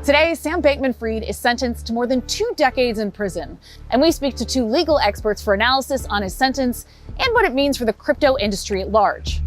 Today, Sam Bankman Fried is sentenced to more than 2 decades in prison, and we speak to 2 legal experts for analysis on his sentence and what it means for the crypto industry at large.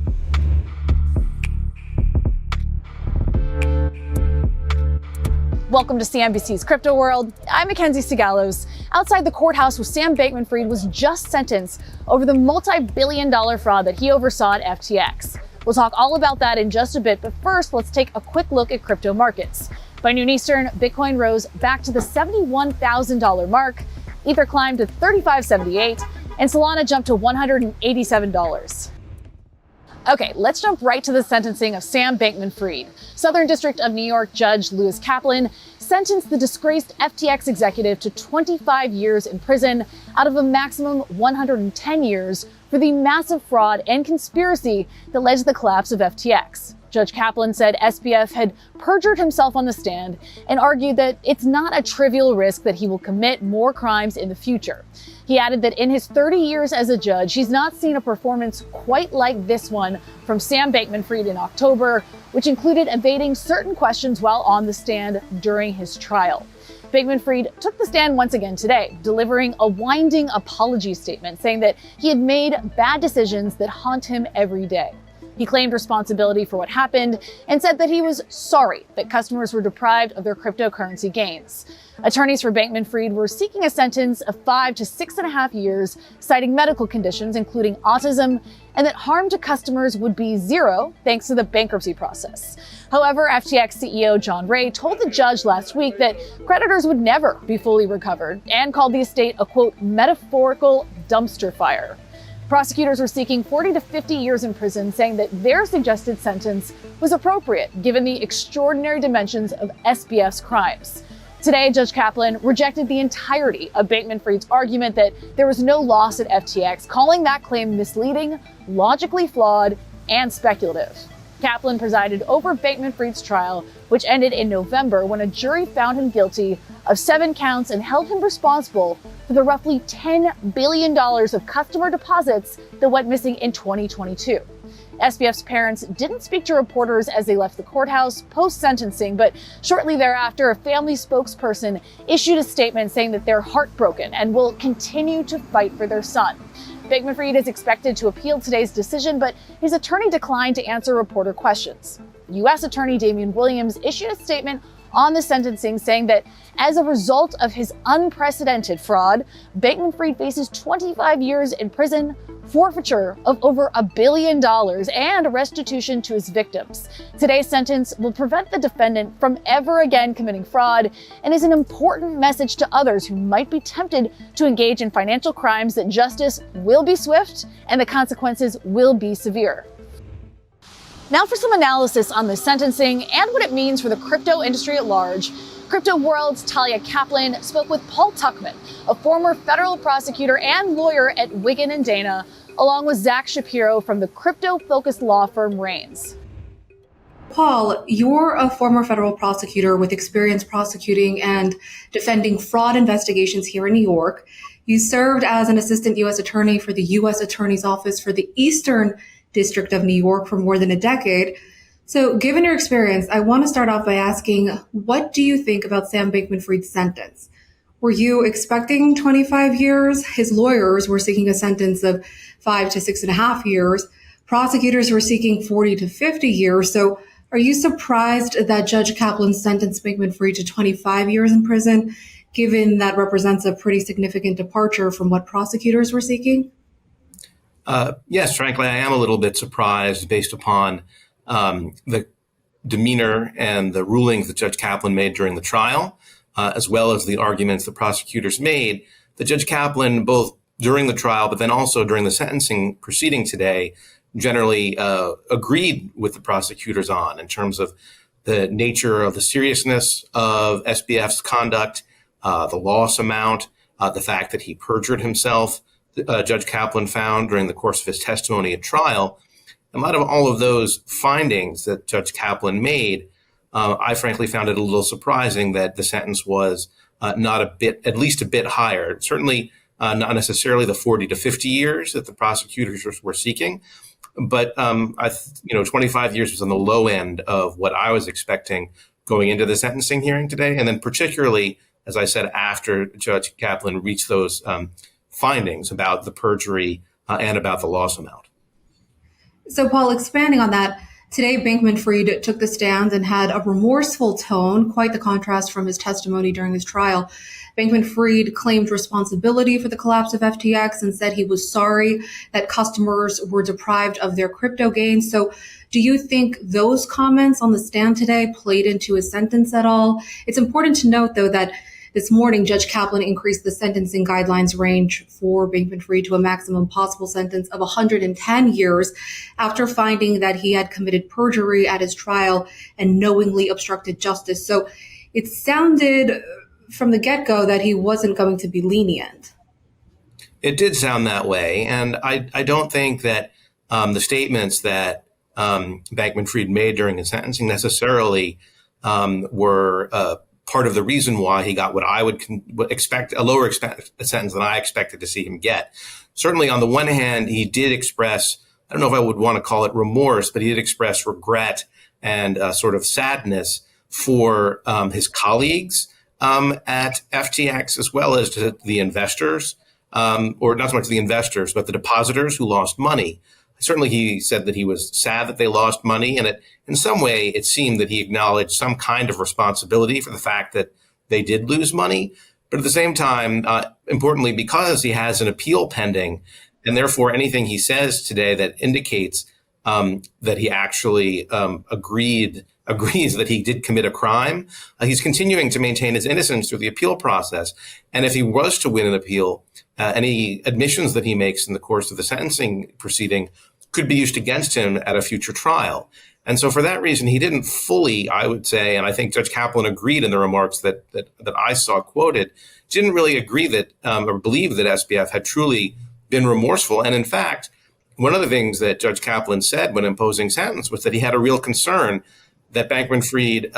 Welcome to CNBC's Crypto World. I'm Mackenzie Sigalos. Outside the courthouse where Sam Bankman Fried was just sentenced over the multi-billion-dollar fraud that he oversaw at FTX. We'll talk all about that in just a bit, but first, let's take a quick look at crypto markets. By noon Eastern, Bitcoin rose back to the $71,000 mark, Ether climbed to $35.78, and Solana jumped to $187. Okay, let's jump right to the sentencing of Sam Bankman Fried. Southern District of New York Judge Lewis Kaplan sentenced the disgraced FTX executive to 25 years in prison out of a maximum 110 years for the massive fraud and conspiracy that led to the collapse of FTX. Judge Kaplan said SBF had perjured himself on the stand and argued that it's not a trivial risk that he will commit more crimes in the future. He added that in his 30 years as a judge, he's not seen a performance quite like this one from Sam Bankman Fried in October, which included evading certain questions while on the stand during his trial. Bankman Fried took the stand once again today, delivering a winding apology statement saying that he had made bad decisions that haunt him every day. He claimed responsibility for what happened and said that he was sorry that customers were deprived of their cryptocurrency gains. Attorneys for Bankman Fried were seeking a sentence of 5 to 6.5 years, citing medical conditions, including autism, and that harm to customers would be zero thanks to the bankruptcy process. However, FTX CEO John Ray told the judge last week that creditors would never be fully recovered and called the estate a, quote, metaphorical dumpster fire. Prosecutors were seeking 40 to 50 years in prison, saying that their suggested sentence was appropriate given the extraordinary dimensions of SBF's crimes. Today, Judge Kaplan rejected the entirety of Bankman Fried's argument that there was no loss at FTX, calling that claim misleading, logically flawed, and speculative. Kaplan presided over Bankman Fried's trial, which ended in November when a jury found him guilty of 7 counts and held him responsible for the roughly $10 billion of customer deposits that went missing in 2022. SBF's parents didn't speak to reporters as they left the courthouse post-sentencing, but shortly thereafter, a family spokesperson issued a statement saying that they're heartbroken and will continue to fight for their son. Bankman Fried is expected to appeal today's decision, but his attorney declined to answer reporter questions. U.S. Attorney Damian Williams issued a statement on the sentencing saying that as a result of his unprecedented fraud, Bankman Fried faces 25 years in prison, forfeiture of over $1 billion, and restitution to his victims. Today's sentence will prevent the defendant from ever again committing fraud and is an important message to others who might be tempted to engage in financial crimes that justice will be swift and the consequences will be severe. Now for some analysis on the sentencing and what it means for the crypto industry at large. Crypto World's Talia Kaplan spoke with Paul Tuchman, a former federal prosecutor and lawyer at Wiggin & Dana, along with Zach Shapiro from the crypto-focused law firm Reigns. Paul, you're a former federal prosecutor with experience prosecuting and defending fraud investigations here in New York. You served as an assistant U.S. attorney for the U.S. Attorney's Office for the Eastern District of New York for more than a decade. So given your experience, I want to start off by asking, what do you think about Sam Bankman Fried's sentence? Were you expecting 25 years? His lawyers were seeking a sentence of 5 to 6.5 years. Prosecutors were seeking 40 to 50 years. So are you surprised that Judge Kaplan sentenced Bankman Fried to 25 years in prison, given that represents a pretty significant departure from what prosecutors were seeking? Yes, frankly, I am a little bit surprised based upon the demeanor and the rulings that Judge Kaplan made during the trial, as well as the arguments the prosecutors made. That Judge Kaplan, both during the trial, but then also during the sentencing proceeding today, generally agreed with the prosecutors on in terms of the nature of the seriousness of SBF's conduct, the loss amount, the fact that he perjured himself. Judge Kaplan found during the course of his testimony at trial. In light of all of those findings that Judge Kaplan made, I frankly found it a little surprising that the sentence was not a bit, at least a bit higher. Certainly not necessarily the 40 to 50 years that the prosecutors were seeking, but 25 years was on the low end of what I was expecting going into the sentencing hearing today, and then particularly, as I said, after Judge Kaplan reached those findings about the perjury and about the loss amount. So, Paul, expanding on that, today Bankman Fried took the stand and had a remorseful tone, quite the contrast from his testimony during his trial. Bankman Fried claimed responsibility for the collapse of FTX and said he was sorry that customers were deprived of their crypto gains. So do you think those comments on the stand today played into his sentence at all? It's important to note, though, that this morning, Judge Kaplan increased the sentencing guidelines range for Bankman Fried to a maximum possible sentence of 110 years after finding that he had committed perjury at his trial and knowingly obstructed justice. So it sounded from the get-go that he wasn't going to be lenient. It did sound that way. And I don't think that the statements that Bankman Fried made during his sentencing necessarily were part of the reason why he got what I would expect, a lower sentence than I expected to see him get. Certainly, on the one hand, he did express, I don't know if I would want to call it remorse, but he did express regret and sort of sadness for his colleagues at FTX, as well as to the investors, or not so much the investors, but the depositors who lost money. Certainly, he said that he was sad that they lost money, and in some way, it seemed that he acknowledged some kind of responsibility for the fact that they did lose money. But at the same time, importantly, because he has an appeal pending, and therefore anything he says today that indicates that he actually agrees that he did commit a crime, he's continuing to maintain his innocence through the appeal process. And if he was to win an appeal, any admissions that he makes in the course of the sentencing proceeding could be used against him at a future trial. And so for that reason, he didn't fully, I would say, and I think Judge Kaplan agreed in the remarks that I saw quoted, didn't really agree that or believe that SBF had truly been remorseful. And in fact, one of the things that Judge Kaplan said when imposing sentence was that he had a real concern that Bankman Fried,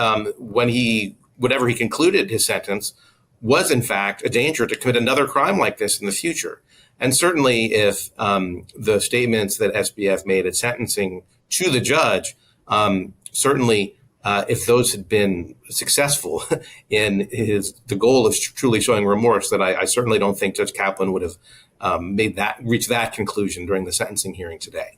whenever he concluded his sentence, was in fact a danger to commit another crime like this in the future. And certainly if the statements that SBF made at sentencing to the judge, if those had been successful in the goal of truly showing remorse, that I certainly don't think Judge Kaplan would have reached that conclusion during the sentencing hearing today.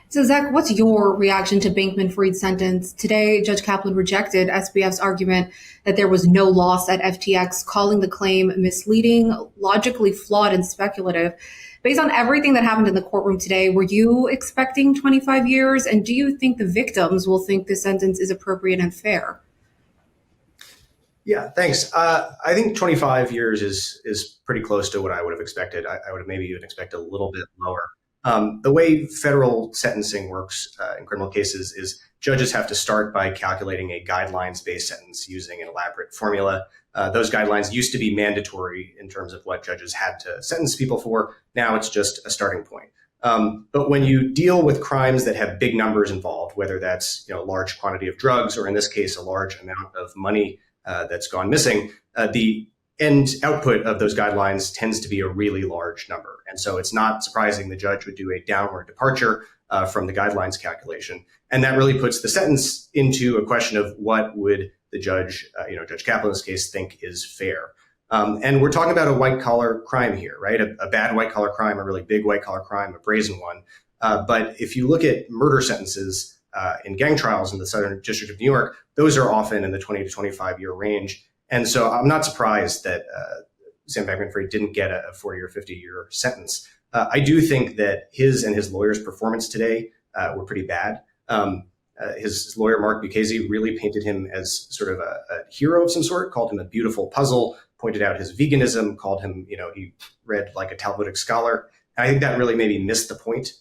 So, Zach, what's your reaction to Bankman Fried's sentence? Today, Judge Kaplan rejected SBF's argument that there was no loss at FTX, calling the claim misleading, logically flawed, and speculative. Based on everything that happened in the courtroom today, were you expecting 25 years? And do you think the victims will think this sentence is appropriate and fair? Yeah, thanks. I think 25 years is pretty close to what I would have expected. I would have maybe even expected a little bit lower. The way federal sentencing works in criminal cases is judges have to start by calculating a guidelines-based sentence using an elaborate formula. Those guidelines used to be mandatory in terms of what judges had to sentence people for. Now it's just a starting point. But when you deal with crimes that have big numbers involved, whether that's a large quantity of drugs or in this case a large amount of money that's gone missing, the end output of those guidelines tends to be a really large number. And so it's not surprising the judge would do a downward departure from the guidelines calculation. And that really puts the sentence into a question of what would the judge, Judge Kaplan's case, think is fair. And we're talking about a white collar crime here, right? A bad white collar crime, a really big white collar crime, a brazen one. But if you look at murder sentences in gang trials in the Southern District of New York, those are often in the 20 to 25 year range. And so I'm not surprised that Sam Bankman-Fried didn't get a 40 or 50 year sentence. I do think that his and his lawyer's performance today were pretty bad. His lawyer, Mark Buchesi, really painted him as sort of a hero of some sort, called him a beautiful puzzle, pointed out his veganism, called him, he read like a Talmudic scholar. And I think that really maybe missed the point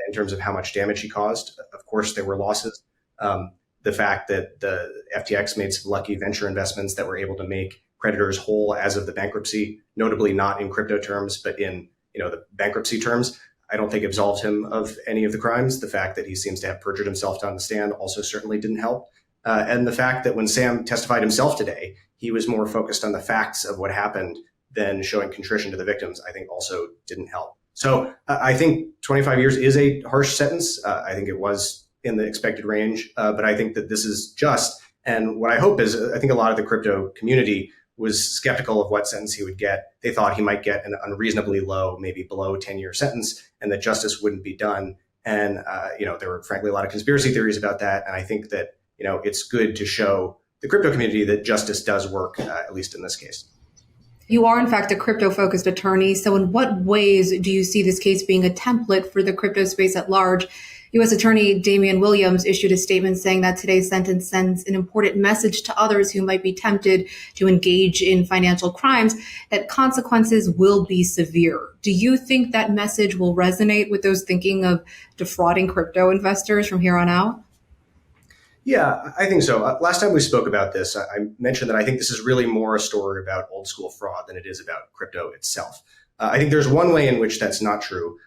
in terms of how much damage he caused. Of course, there were losses. The fact that the FTX made some lucky venture investments that were able to make creditors whole as of the bankruptcy, notably not in crypto terms, but in the bankruptcy terms, I don't think absolved him of any of the crimes. The fact that he seems to have perjured himself on the stand also certainly didn't help. And the fact that when Sam testified himself today, he was more focused on the facts of what happened than showing contrition to the victims, I think also didn't help. So I think 25 years is a harsh sentence. I think it was in the expected range, but I think that this is just And what I hope is, I think a lot of the crypto community was skeptical of what sentence he would get. They thought he might get an unreasonably low, maybe below 10-year sentence, and that justice wouldn't be done. And, there were frankly a lot of conspiracy theories about that. And I think that, it's good to show the crypto community that justice does work, at least in this case. You are, in fact, a crypto-focused attorney. So in what ways do you see this case being a template for the crypto space at large? U.S. Attorney Damian Williams issued a statement saying that today's sentence sends an important message to others who might be tempted to engage in financial crimes that consequences will be severe. Do you think that message will resonate with those thinking of defrauding crypto investors from here on out? Yeah, I think so. Last time we spoke about this, I mentioned that I think this is really more a story about old school fraud than it is about crypto itself. I think there's one way in which that's not true,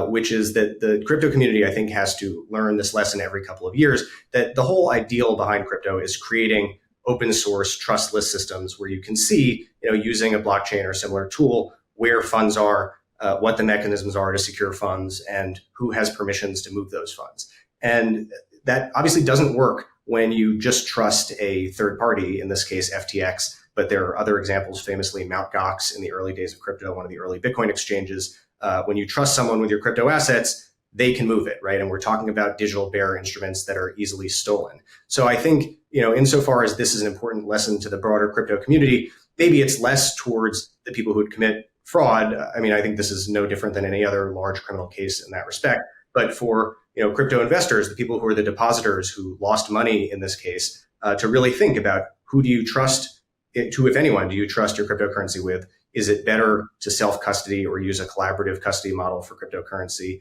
which is that the crypto community, I think, has to learn this lesson every couple of years, that the whole ideal behind crypto is creating open source, trustless systems where you can see, using a blockchain or similar tool, where funds are, what the mechanisms are to secure funds, and who has permissions to move those funds. And that obviously doesn't work when you just trust a third party, in this case, FTX. But there are other examples, famously Mt. Gox in the early days of crypto, one of the early Bitcoin exchanges. When you trust someone with your crypto assets, they can move it, right? And we're talking about digital bearer instruments that are easily stolen. So I think, insofar as this is an important lesson to the broader crypto community, maybe it's less towards the people who would commit fraud. I mean, I think this is no different than any other large criminal case in that respect. But for crypto investors, the people who are the depositors who lost money in this case, to really think about who do you trust to, if anyone, do you trust your cryptocurrency with? Is it better to self-custody or use a collaborative custody model for cryptocurrency,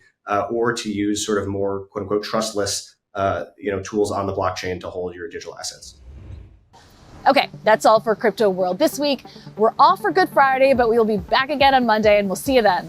or to use sort of more quote unquote trustless tools on the blockchain to hold your digital assets? Okay, that's all for Crypto World this week. We're off for Good Friday, but we will be back again on Monday, and we'll see you then.